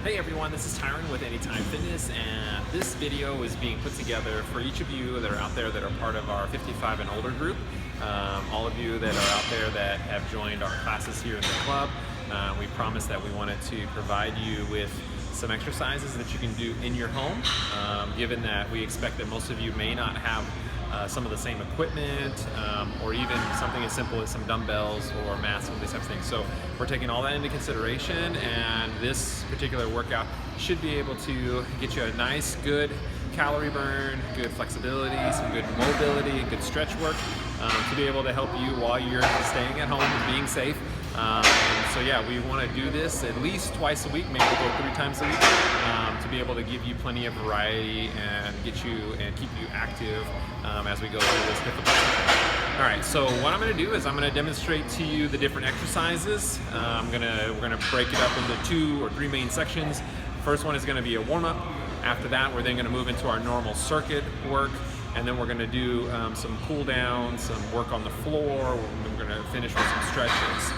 Hey everyone, this is Tyron with Anytime Fitness, and this video is being put together for each of you that are out there that are part of our 55 and older group. All of you that are out there that have joined our classes here in the club, we promised that we wanted to provide you with some exercises that you can do in your home, given that we expect that most of you may not have some of the same equipment, or even something as simple as some dumbbells or mats and these types of things. So we're taking all that into consideration, and this particular workout should be able to get you a nice, good calorie burn, good flexibility, some good mobility, and good stretch work to be able to help you while you're staying at home and being safe. And so yeah, we want to do this at least twice a week, maybe go 3 times a week, to be able to give you plenty of variety and get you and keep you active as we go through this difficult time. All right, so what I'm going to do is I'm going to demonstrate to you the different exercises. We're going to break it up into 2 or 3 main sections. First one is going to be a warm-up. After that, we're then going to move into our normal circuit work, and then we're going to do some cool down, some work on the floor, and we're going to finish with some stretches.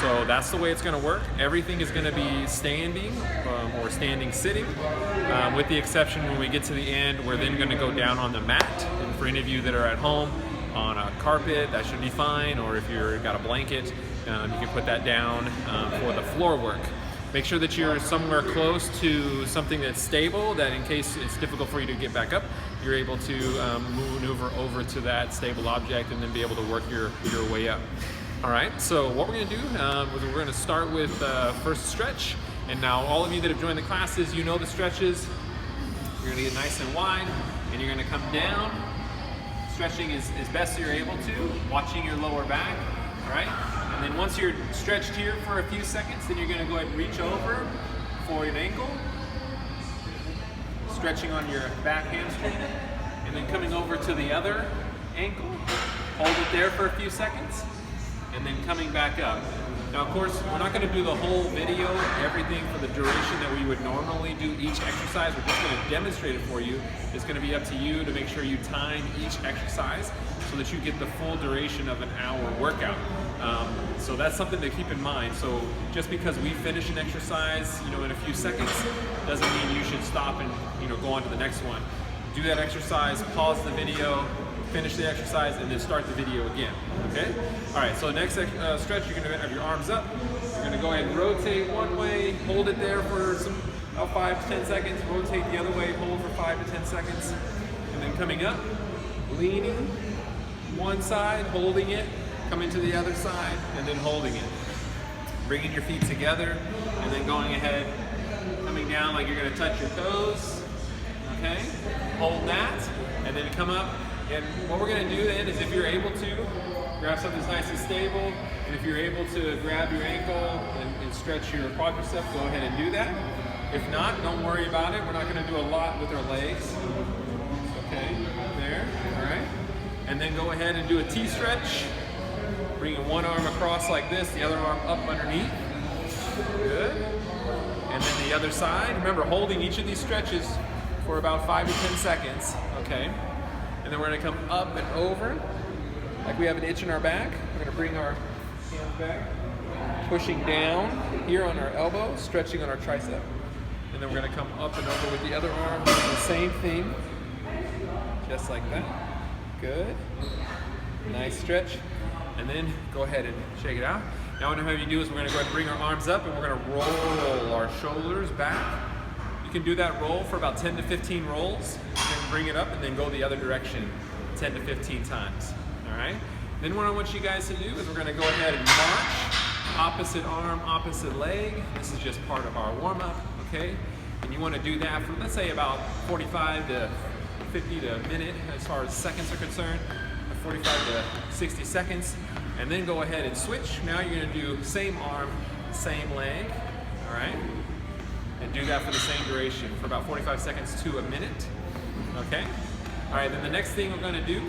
So that's the way it's going to work. Everything is going to be standing or standing sitting, with the exception when we get to the end, we're then going to go down on the mat. And for any of you that are at home on a carpet, that should be fine, or if you've got a blanket, you can put that down for the floor work. Make sure that you're somewhere close to something that's stable, that in case it's difficult for you to get back up, you're able to maneuver over to that stable object and then be able to work your way up. All right, so what we're going to do is we're going to start with first stretch. And now all of you that have joined the classes, you know the stretches. You're going to get nice and wide, and you're going to come down, stretching as best as you're able to, watching your lower back, all right? And then once you're stretched here for a few seconds, then you're going to go ahead and reach over for an ankle, stretching on your back hamstring, and then coming over to the other ankle, hold it there for a few seconds, and then coming back up. Now, of course, we're not going to do the whole video, everything for the duration that we would normally do each exercise. We're just going to demonstrate it for you. It's going to be up to you to make sure you time each exercise so that you get the full duration of an hour workout. So that's something to keep in mind. So just because we finish an exercise, in a few seconds, doesn't mean you should stop and go on to the next one. Do that exercise, pause the video, finish the exercise, and then start the video again, okay? All right, so next stretch, you're gonna have your arms up. You're gonna go ahead and rotate one way, hold it there for about 5 to 10 seconds, rotate the other way, hold for 5 to 10 seconds, and then coming up, leaning one side, holding it, coming to the other side, and then holding it. Bringing your feet together, and then going ahead, coming down like you're gonna touch your toes, okay? Hold that, and then come up. And what we're going to do then is, if you're able to, grab something that's nice and stable, and if you're able to grab your ankle and stretch your quadricep, go ahead and do that. If not, don't worry about it. We're not going to do a lot with our legs. Okay, there, all right. And then go ahead and do a T-stretch, bringing one arm across like this, the other arm up underneath. Good. And then the other side. Remember, holding each of these stretches for about 5 to 10 seconds, okay? And then we're going to come up and over, like we have an itch in our back. We're going to bring our hands back, pushing down here on our elbow, stretching on our tricep. And then we're going to come up and over with the other arm, doing the same thing, just like that. Good. Nice stretch. And then go ahead and shake it out. Now what I'm going to have you do is we're going to go ahead and bring our arms up, and we're going to roll our shoulders back. You can do that roll for about 10 to 15 rolls, and then bring it up and then go the other direction 10 to 15 times, all right? Then what I want you guys to do is we're gonna go ahead and march, opposite arm, opposite leg. This is just part of our warm-up, okay? And you wanna do that for, let's say, about 45 to 50 to a minute as far as seconds are concerned, 45 to 60 seconds, and then go ahead and switch. Now you're gonna do same arm, same leg, all right? And do that for the same duration, for about 45 seconds to a minute, okay? All right, then the next thing we're gonna do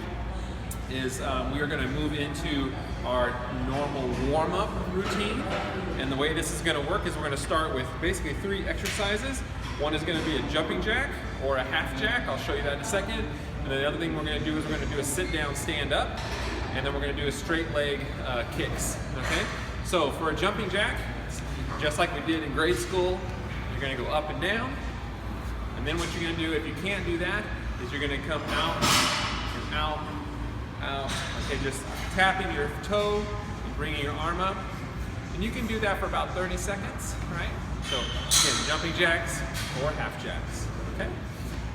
is we are gonna move into our normal warm-up routine. And the way this is gonna work is we're gonna start with basically 3 exercises. One is gonna be a jumping jack or a half jack. I'll show you that in a second. And then the other thing we're gonna do is we're gonna do a sit down, stand up, and then we're gonna do a straight leg kicks, okay? So for a jumping jack, just like we did in grade school, you're gonna go up and down. And then what you're gonna do, if you can't do that, is you're gonna come out and out, out. Okay, just tapping your toe and bringing your arm up. And you can do that for about 30 seconds, right? So again, jumping jacks or half jacks, okay?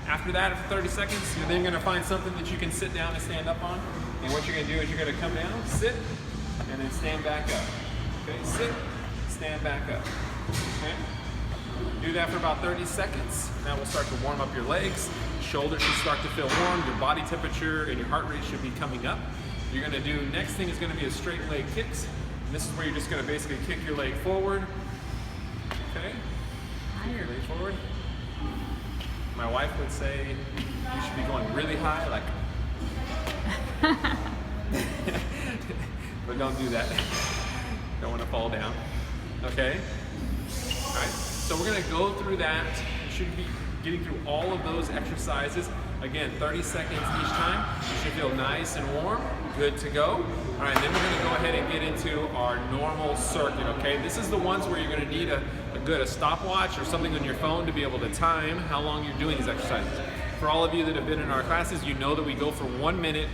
After that, after 30 seconds, you're then gonna find something that you can sit down and stand up on. And what you're gonna do is you're gonna come down, sit, and then stand back up. Okay, sit, stand back up, okay? Do that for about 30 seconds. Now we'll start to warm up your legs. Shoulders should start to feel warm. Your body temperature and your heart rate should be coming up. You're gonna do, next thing is gonna be a straight leg kicks. And this is where you're just gonna basically kick your leg forward. Okay, kick your leg forward. My wife would say you should be going really high, like, but don't do that. Don't want to fall down. Okay? All right, so we're gonna go through that. You should be getting through all of those exercises. Again, 30 seconds each time. You should feel nice and warm, good to go. All right, then we're gonna go ahead and get into our normal circuit, okay? This is the ones where you're gonna need a stopwatch or something on your phone to be able to time how long you're doing these exercises. For all of you that have been in our classes, you know that we go for 1 minute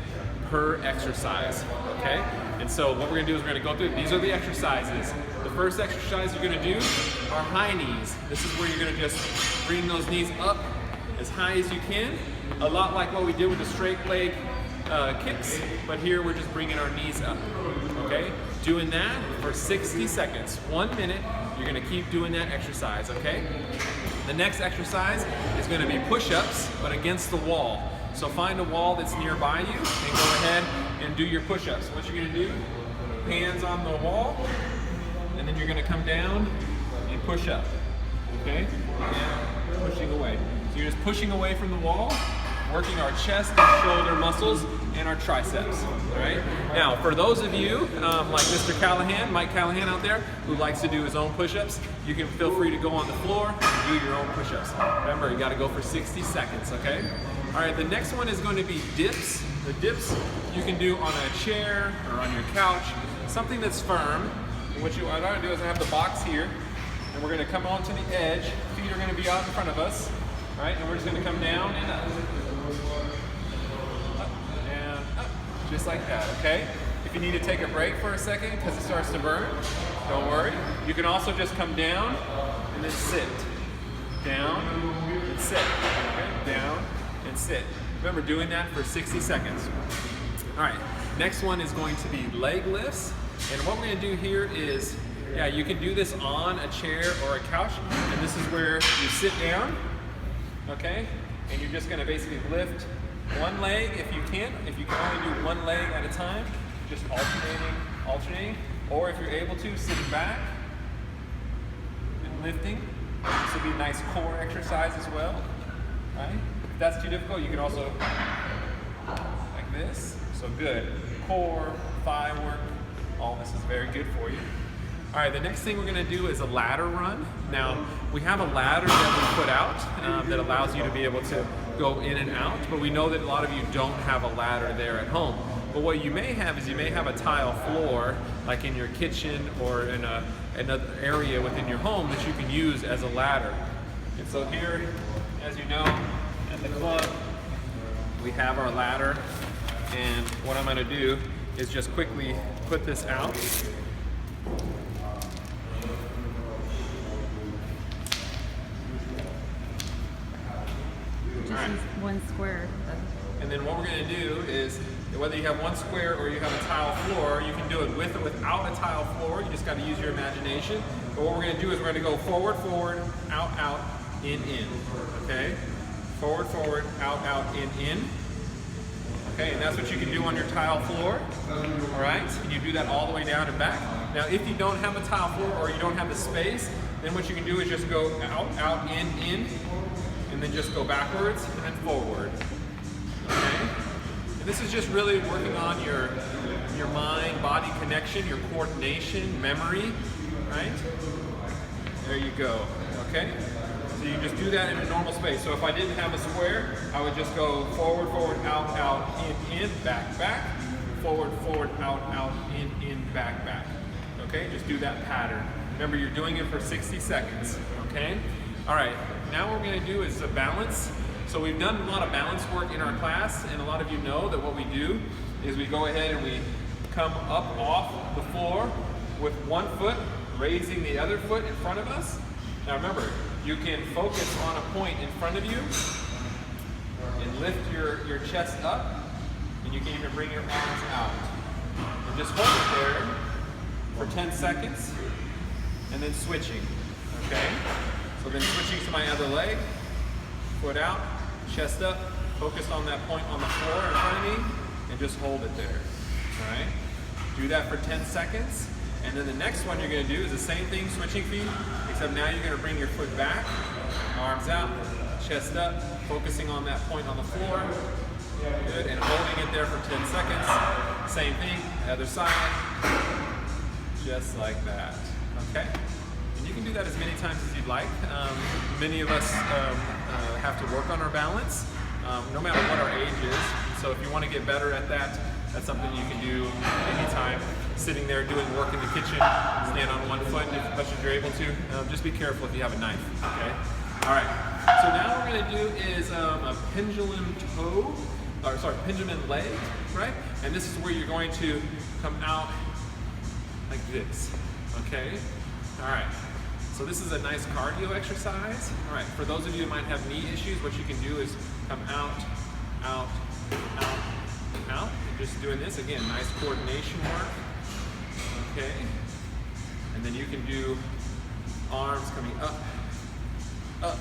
per exercise, okay? And so what we're gonna do is we're gonna go through, these are the exercises. The first exercise you're gonna do are high knees. This is where you're gonna just bring those knees up as high as you can, a lot like what we did with the straight leg kicks, but here we're just bringing our knees up, okay? Doing that for 60 seconds, 1 minute. You're gonna keep doing that exercise, okay? The next exercise is gonna be push-ups, but against the wall. So find a wall that's nearby you and go ahead and do your push-ups. What you're gonna do, hands on the wall, and then you're gonna come down and push up, okay? And pushing away. So you're just pushing away from the wall, working our chest and shoulder muscles and our triceps, all right? Now, for those of you, like Mr. Callahan, Mike Callahan out there, who likes to do his own push-ups, you can feel free to go on the floor and do your own push-ups. Remember, you gotta go for 60 seconds, okay? All right, the next one is going to be dips. The dips you can do on a chair or on your couch, something that's firm. And what I'm gonna do is I have the box here, and we're gonna come onto the edge. Feet are gonna be out in front of us, all right? And we're just gonna come down and up. Up and up, just like that, okay? If you need to take a break for a second because it starts to burn, don't worry. You can also just come down and then sit. Down and sit, okay? Down and sit. Remember, doing that for 60 seconds. All right, next one is going to be leg lifts. And what we're gonna do here is, yeah, you can do this on a chair or a couch, and this is where you sit down, okay? And you're just gonna basically lift one leg if you can. If you can only do one leg at a time, just alternating. Or if you're able to, sitting back and lifting. This will be a nice core exercise as well, right? If that's too difficult, you can also, like this. So good, core, thigh work, all this is very good for you. All right, the next thing we're gonna do is a ladder run. Now, we have a ladder that we put out that allows you to be able to go in and out, but we know that a lot of you don't have a ladder there at home. But what you may have is you may have a tile floor, like in your kitchen or in another area within your home that you can use as a ladder. And so here, as you know, at the club, we have our ladder. And what I'm gonna do is just quickly put this out. Just use one square. And then what we're gonna do is, whether you have one square or you have a tile floor, you can do it with or without a tile floor. You just gotta use your imagination. But what we're gonna do is we're gonna go forward, forward, out, out, in, okay? Forward, forward, out, out, in. Okay, and that's what you can do on your tile floor, all right? And you do that all the way down and back. Now, if you don't have a tile floor or you don't have the space, then what you can do is just go out, out, in, and then just go backwards and then forward, okay? And this is just really working on your mind-body connection, your coordination, memory, right? There you go, okay? So you just do that in a normal space. So if I didn't have a square, I would just go forward, forward, out, out, in, back, back, forward, forward, out, out, in, back, back. Okay, just do that pattern. Remember, you're doing it for 60 seconds, okay? All right, now what we're gonna do is a balance. So we've done a lot of balance work in our class, and a lot of you know that what we do is we go ahead and we come up off the floor with one foot, raising the other foot in front of us. Now remember, you can focus on a point in front of you and lift your chest up, and you can even bring your arms out. And just hold it there for 10 seconds, and then switching, okay? So then switching to my other leg, foot out, chest up, focused on that point on the floor in front of me, and just hold it there, all right? Do that for 10 seconds, and then the next one you're gonna do is the same thing, switching feet, except now you're gonna bring your foot back, arms out, chest up, focusing on that point on the floor, good, and holding it there for 10 seconds. Same thing, other side, just like that, okay? And you can do that as many times as you'd like. Many of us have to work on our balance, no matter what our age is. So if you want to get better at that, that's something you can do anytime. Sitting there doing work in the kitchen, stand on one foot as much as you're able to. Just be careful if you have a knife, okay? All right, so now what we're gonna do is a pendulum toe, or sorry, pendulum leg, right? And this is where you're going to come out like this, okay? All right, so this is a nice cardio exercise. All right, for those of you who might have knee issues, what you can do is come out, out, out, out. And just doing this, again, nice coordination work, okay? And then you can do arms coming up, up,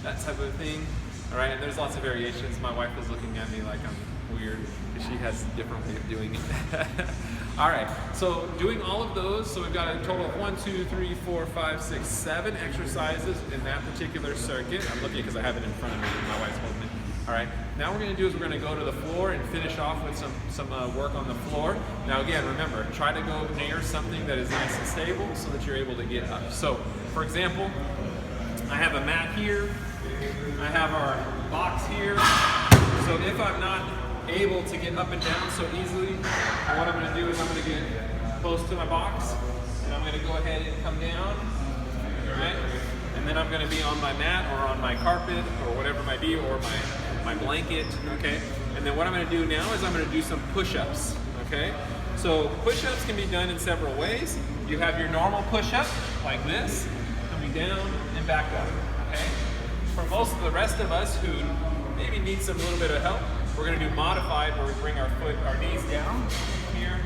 that type of thing. All right, and there's lots of variations. My wife is looking at me like I'm weird because she has a different way of doing it. All right, so doing all of those, so we've got a total of 1, 2, 3, 4, 5, 6, 7 exercises in that particular circuit. I'm looking because I have it in front of me, my wife's holding it. All right, now what we're gonna do is we're gonna go to the floor and finish off with some work on the floor. Now again, remember, try to go near something that is nice and stable so that you're able to get up. So, for example, I have a mat here, I have our box here. So if I'm not able to get up and down so easily, what I'm gonna do is I'm gonna get close to my box, and I'm gonna go ahead and come down, all right? And then I'm gonna be on my mat or on my carpet or whatever it might be, or my blanket, okay? And then what I'm gonna do now is I'm gonna do some push-ups, okay? So push-ups can be done in several ways. You have your normal push-up, like this, coming down and back up, okay? For most of the rest of us who maybe need some little bit of help, we're gonna do modified, where we bring our knees down here,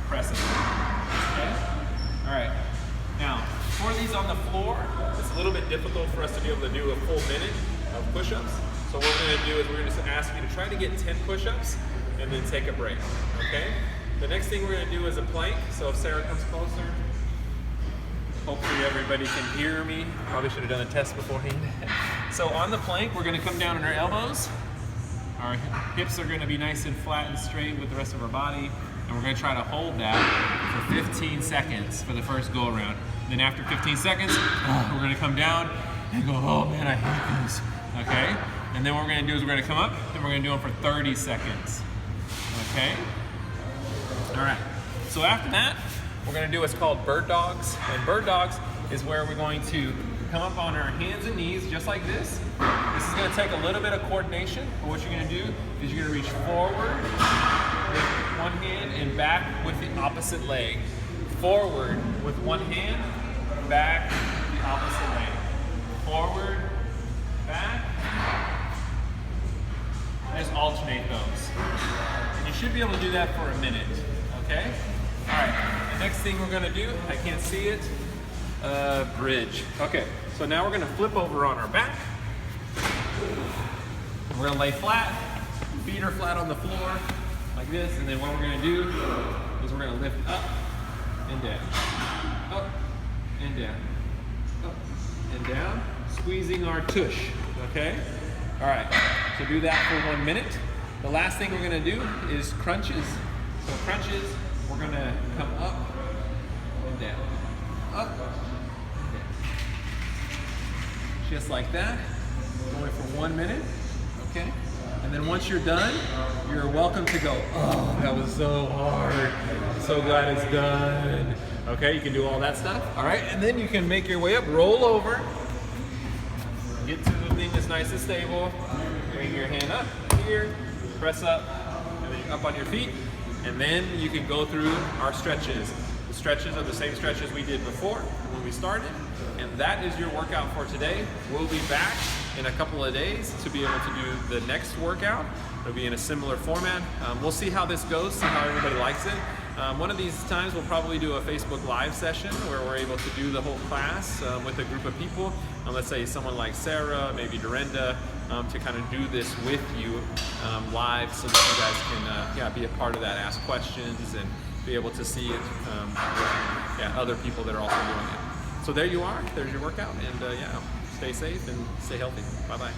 press it, okay? All right, now, for these on the floor, it's a little bit difficult for us to be able to do a full minute of push-ups. So what we're gonna do is we're gonna just ask you to try to get 10 push-ups and then take a break, okay? The next thing we're gonna do is a plank. So if Sarah comes closer, hopefully everybody can hear me. Probably should have done a test beforehand. So on the plank, we're gonna come down on our elbows. Our hips are gonna be nice and flat and straight with the rest of our body. And we're gonna try to hold that for 15 seconds for the first go around. Then after 15 seconds, we're gonna come down and go, oh man, I hate these, okay? And then what we're gonna do is we're gonna come up and we're gonna do them for 30 seconds, okay? All right, so after that, we're gonna do what's called bird dogs. And bird dogs is where we're going to come up on our hands and knees just like this. This is gonna take a little bit of coordination, but what you're gonna do is you're gonna reach forward with one hand and back with the opposite leg. Forward with one hand, back the opposite leg. Forward, back. Just alternate those. And you should be able to do that for a minute, okay? All right, the next thing we're gonna do, I can't see it, bridge. Okay, so now we're gonna flip over on our back. We're gonna lay flat, feet are flat on the floor, like this, and then what we're gonna do is we're gonna lift up and down, up and down, up and down, squeezing our tush, okay? All right, so do that for 1 minute. The last thing we're gonna do is crunches. So crunches, we're gonna come up and down, up and down. Just like that, going for 1 minute, okay? And then once you're done, you're welcome to go, oh, that was so hard. So glad it's done. Okay, you can do all that stuff. All right, and then you can make your way up, roll over, get to the thing that's nice and stable, bring your hand up here, press up, and then you're up on your feet, and then you can go through our stretches. The stretches are the same stretches we did before when we started, and that is your workout for today. We'll be back in a couple of days to be able to do the next workout. It'll be in a similar format. We'll see how this goes, see how everybody likes it. One of these times we'll probably do a Facebook Live session where we're able to do the whole class with a group of people. Let's say someone like Sarah, maybe Dorinda, to kind of do this with you live so that you guys can be a part of that, ask questions, and be able to see it with other people that are also doing it. So there you are, there's your workout, and stay safe and stay healthy. Bye-bye.